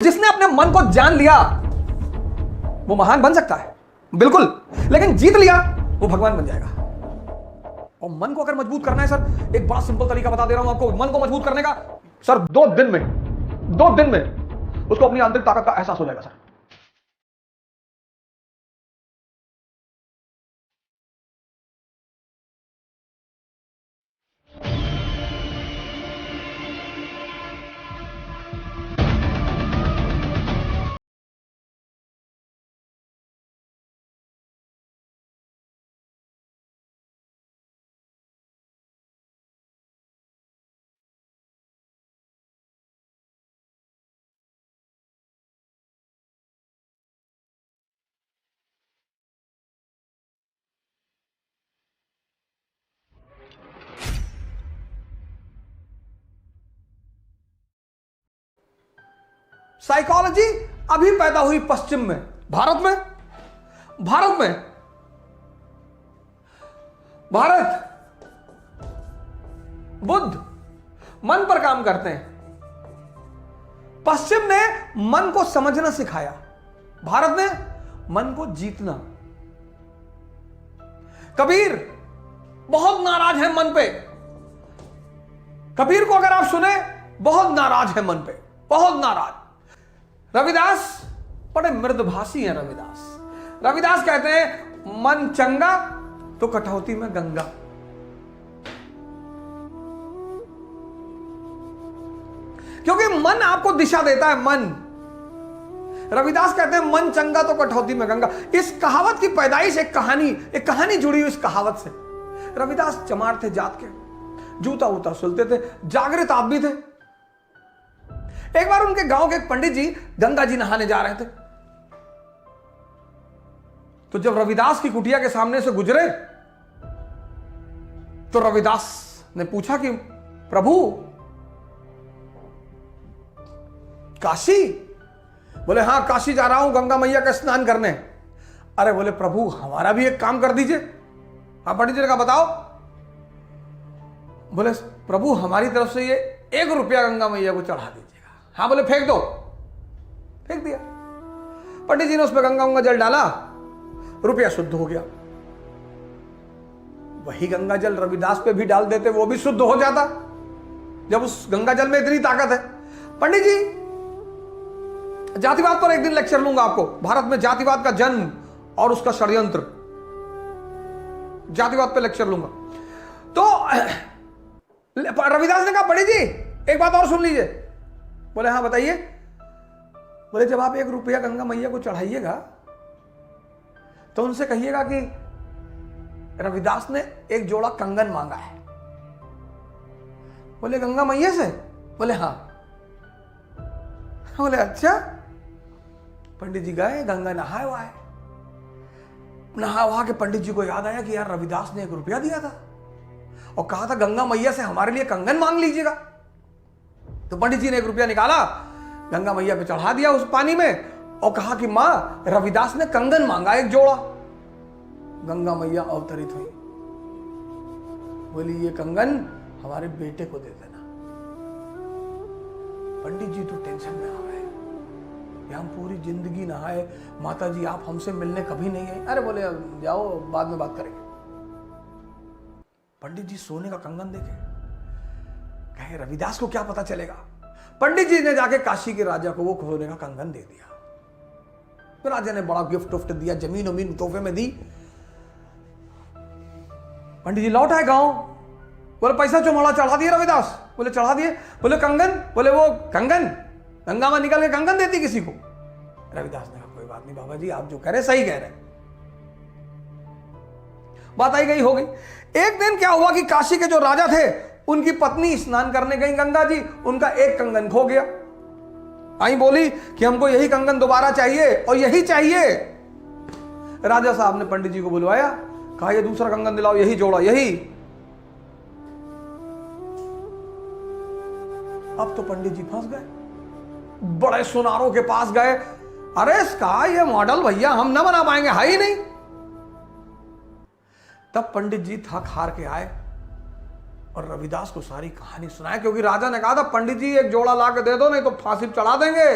जिसने अपने मन को जान लिया वो महान बन सकता है, बिल्कुल, लेकिन जीत लिया वो भगवान बन जाएगा। और मन को अगर मजबूत करना है सर, एक बड़ा सिंपल तरीका बता दे रहा हूं आपको मन को मजबूत करने का। सर 2 दिन में उसको अपनी आंतरिक ताकत का एहसास हो जाएगा सर। साइकोलॉजी अभी पैदा हुई पश्चिम में, भारत बुद्ध मन पर काम करते हैं। पश्चिम ने मन को समझना सिखाया, भारत ने मन को जीतना। कबीर बहुत नाराज है मन पे। कबीर को अगर आप सुने, बहुत नाराज है मन पे, बहुत नाराज। रविदास बड़े मृदभाषी हैं। रविदास कहते हैं मन चंगा तो कटौती में गंगा। क्योंकि मन आपको दिशा देता है। मन, रविदास कहते हैं मन चंगा तो कटौती में गंगा। इस कहावत की पैदाइश एक कहानी जुड़ी हुई इस कहावत से। रविदास चमार थे जात के, जूता उता सुलते थे, जागृत आदमी थे। एक बार उनके गांव के एक पंडित जी गंगा जी नहाने जा रहे थे। तो जब रविदास की कुटिया के सामने से गुजरे तो रविदास ने पूछा कि प्रभु काशी? बोले हाँ काशी जा रहा हूं गंगा मैया का स्नान करने। अरे बोले प्रभु हमारा भी एक काम कर दीजिए। हाँ पंडित जी ने कहा बताओ। बोले प्रभु हमारी तरफ से ये 1 रुपया गंगा मैया को चढ़ा दीजिएगा। हाँ बोले फेंक दो। फेंक दिया। पंडित जी ने उस पर गंगा जल डाला, रुपया शुद्ध हो गया। वही गंगा जल रविदास पे भी डाल देते, वो भी शुद्ध हो जाता, जब उस गंगा जल में इतनी ताकत है। पंडित जी जातिवाद पर एक दिन लेक्चर लूंगा आपको। भारत में जातिवाद का जन्म और उसका षड्यंत्र, जातिवाद पे लेक्चर लूंगा। तो रविदास ने कहा पंडित जी एक बात और सुन लीजिए। बोले हाँ बताइए। बोले जब आप 1 रुपया गंगा मैया को चढ़ाइएगा तो उनसे कहिएगा कि रविदास ने एक जोड़ा कंगन मांगा है। बोले गंगा मैया से? बोले हाँ। बोले अच्छा। पंडित जी गए, गंगा नहाए वहाए, नहा वहा के पंडित जी को याद आया कि यार रविदास ने 1 रुपया दिया था और कहा था गंगा मैया से हमारे लिए कंगन मांग लीजिएगा। तो पंडित जी ने 1 रुपया निकाला, गंगा मैया पे चढ़ा दिया उस पानी में और कहा कि मां रविदास ने कंगन मांगा 1 जोड़ा। गंगा मैया अवतरित हुई, बोली ये कंगन हमारे बेटे को दे देना। पंडित जी तो टेंशन में आ गए, हम पूरी जिंदगी नहाए, माता जी आप हमसे मिलने कभी नहीं आई। अरे बोले जाओ बाद में बात करेंगे। पंडित जी सोने का कंगन देखे, कहे रविदास को क्या पता चलेगा। पंडित जी ने जाके काशी के राजा को वो सोने का कंगन दे दिया। तो राजा ने बड़ा गिफ्ट उफ्ट दिया, जमीन उमीन तोहफे में दी। पंडित जी लौट आए गांव। बोले पैसा चौमाड़ा चढ़ा दिए रविदास? बोले चढ़ा दिए। बोले कंगन? बोले वो कंगन गंगा में निकल के कंगन देती किसी को? रविदास ने कहा कोई बात नहीं बाबा जी, आप जो कह रहे सही कह रहे। बात आई गई हो गई। एक दिन क्या हुआ कि काशी के जो राजा थे उनकी पत्नी स्नान करने गई गंगा जी, उनका एक कंगन खो गया। आई बोली कि हमको यही कंगन दोबारा चाहिए और यही चाहिए। राजा साहब ने पंडित जी को बुलवाया, कहा ये दूसरा कंगन दिलाओ, यही जोड़ा यही। अब तो पंडित जी फंस गए, बड़े सुनारों के पास गए। अरे इसका ये मॉडल भैया हम ना बना पाएंगे, है ही नहीं। तब पंडित जी थक हार के आए और रविदास को सारी कहानी सुनाया, क्योंकि राजा ने कहा था पंडित जी 1 जोड़ा ला के दे दो नहीं तो फांसी चढ़ा देंगे।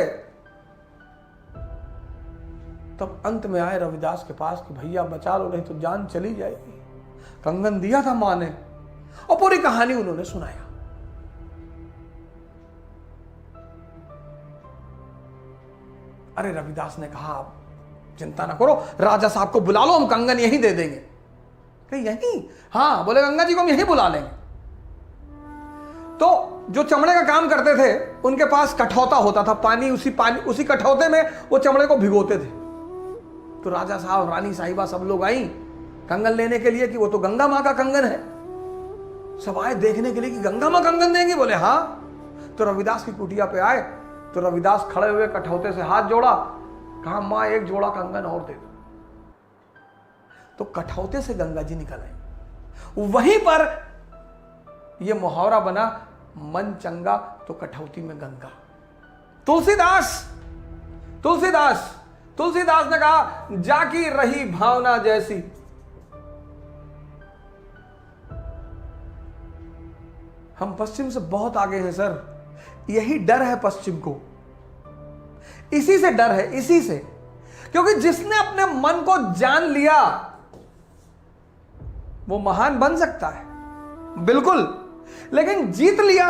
तब अंत में आए रविदास के पास कि भैया बचा लो, नहीं तो जान चली जाएगी। कंगन दिया था मां ने, और पूरी कहानी उन्होंने सुनाया। अरे रविदास ने कहा आप चिंता ना करो, राजा साहब को बुला लो, हम कंगन यहीं दे देंगे। कहीं यहीं? हाँ। बोले गंगा जी को हम यहीं बुला लेंगे। तो जो चमड़े का काम करते थे उनके पास कठौता होता था, उसी कठौते में वो चमड़े को भिगोते थे। तो राजा साहब, रानी साहिबा सब लोग आई कंगन लेने के लिए कि वो तो गंगा मां का कंगन है। सब आए देखने के लिए कि गंगा मां कंगन देंगी। बोले हाँ। तो रविदास की कुटिया पे आए तो रविदास खड़े हुए कठौते से हाथ जोड़ा, कहा मां एक जोड़ा कंगन और दे दो। तो कठौते से गंगा जी निकल आई। वहीं पर यह मुहावरा बना, मन चंगा तो कठौती में गंगा। तुलसीदास ने कहा जाकी रही भावना जैसी। हम पश्चिम से बहुत आगे हैं सर, यही डर है पश्चिम को, इसी से डर है, इसी से। क्योंकि जिसने अपने मन को जान लिया वो महान बन सकता है, बिल्कुल, लेकिन जीत लिया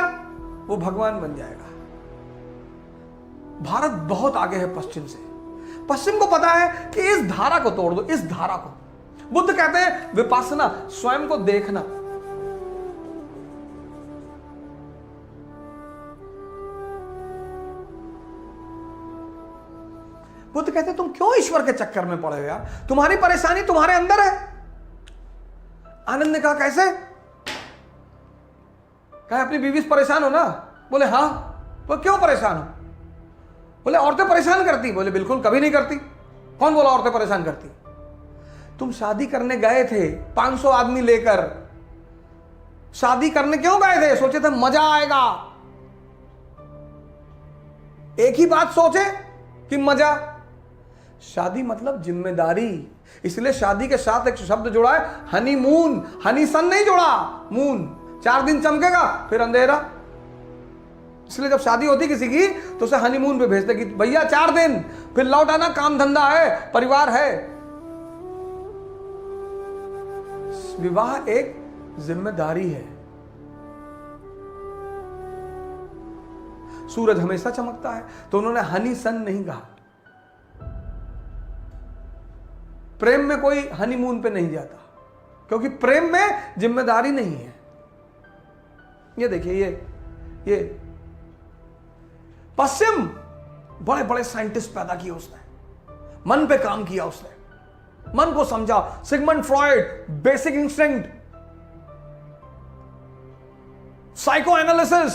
वो भगवान बन जाएगा। भारत बहुत आगे है पश्चिम से। पश्चिम को पता है कि इस धारा को तोड़ दो, इस धारा को। बुद्ध कहते हैं विपश्यना, स्वयं को देखना। बुद्ध कहते हैं तुम क्यों ईश्वर के चक्कर में पड़े हो यार, तुम्हारी परेशानी तुम्हारे अंदर है। आनंद ने कहा कैसे? कहा अपनी बीवी से परेशान हो ना? बोले हाँ। तो क्यों परेशान हो? बोले औरतें परेशान करती। बोले बिल्कुल कभी नहीं करती। कौन बोला औरतें परेशान करती? तुम शादी करने गए थे 500 आदमी लेकर, शादी करने क्यों गए थे? सोचे थे मजा आएगा। एक ही बात सोचे कि मजा। शादी मतलब जिम्मेदारी, इसलिए शादी के साथ एक शब्द जोड़ा है हनीमून। हनी सन नहीं जोड़ा, मून। 4 दिन चमकेगा फिर अंधेरा। इसलिए जब शादी होती किसी की तो उसे हनीमून पे भेजते कि भैया 4 दिन, फिर लौट आना, काम धंधा है, परिवार है। विवाह एक जिम्मेदारी है। सूरज हमेशा चमकता है, तो उन्होंने हनी सन नहीं कहा। प्रेम में कोई हनीमून पे नहीं जाता, क्योंकि प्रेम में जिम्मेदारी नहीं है। ये देखिए, ये पश्चिम बड़े बड़े साइंटिस्ट पैदा किए उसने, मन पे काम किया उसने, मन को समझा। Sigmund Freud, basic instinct, psychoanalysis.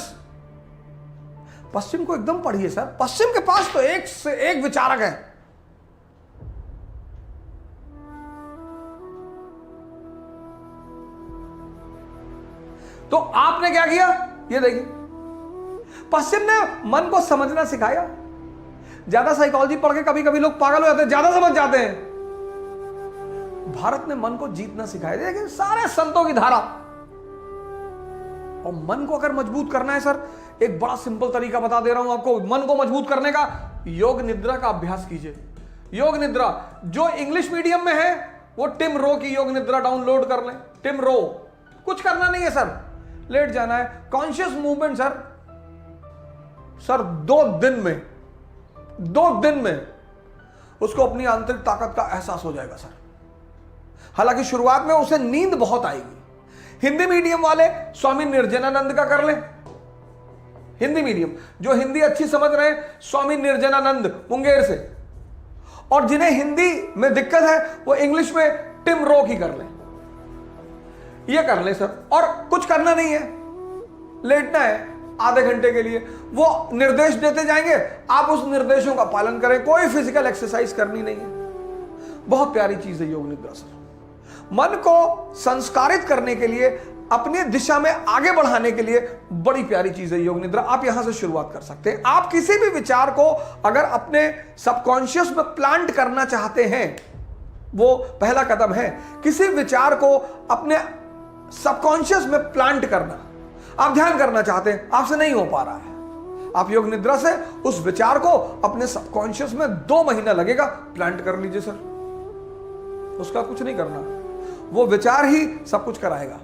पश्चिम को एकदम पढ़िए सर, पश्चिम के पास तो एक से एक विचारक है। तो आपने क्या किया? ये देखिए, पश्चिम ने मन को समझना सिखाया। ज्यादा साइकोलॉजी पढ़ के कभी कभी लोग पागल हो जाते हैं, ज्यादा समझ जाते हैं। भारत ने मन को जीतना सिखाया। देखिए सारे संतों की धारा। और मन को अगर मजबूत करना है सर, एक बड़ा सिंपल तरीका बता दे रहा हूं आपको मन को मजबूत करने का। योग निद्रा का अभ्यास कीजिए। योग निद्रा जो इंग्लिश मीडियम में है वो टिम रो की योग निद्रा डाउनलोड कर लें। टिम रो, कुछ करना नहीं है सर, लेट जाना है, कॉन्शियस मूवमेंट सर 2 दिन में उसको अपनी आंतरिक ताकत का एहसास हो जाएगा सर। हालांकि शुरुआत में उसे नींद बहुत आएगी। हिंदी मीडियम वाले स्वामी निर्जनानंद का कर लें। हिंदी मीडियम जो हिंदी अच्छी समझ रहे हैं, स्वामी निर्जनानंद मुंगेर से। और जिन्हें हिंदी में दिक्कत है वो इंग्लिश में टिम रो की कर लें। ये कर ले सर, और कुछ करना नहीं है, लेटना है आधे घंटे के लिए। वो निर्देश देते जाएंगे, आप उस निर्देशों का पालन करें। कोई फिजिकल एक्सरसाइज करनी नहीं है। बहुत प्यारी चीज है योग निद्रा सर। मन को संस्कारित करने के लिए, अपनी दिशा में आगे बढ़ाने के लिए बड़ी प्यारी चीज है योग निद्रा। आप यहां से शुरुआत कर सकते हैं। आप किसी भी विचार को अगर अपने सबकॉन्शियस में प्लांट करना चाहते हैं, वो पहला कदम है। किसी विचार को अपने सबकॉन्शियस में प्लांट करना। आप ध्यान करना चाहते हैं, आपसे नहीं हो पा रहा है, आप योग निद्रा से उस विचार को अपने सबकॉन्शियस में 2 महीना लगेगा, प्लांट कर लीजिए सर। उसका कुछ नहीं करना, वो विचार ही सब कुछ कराएगा।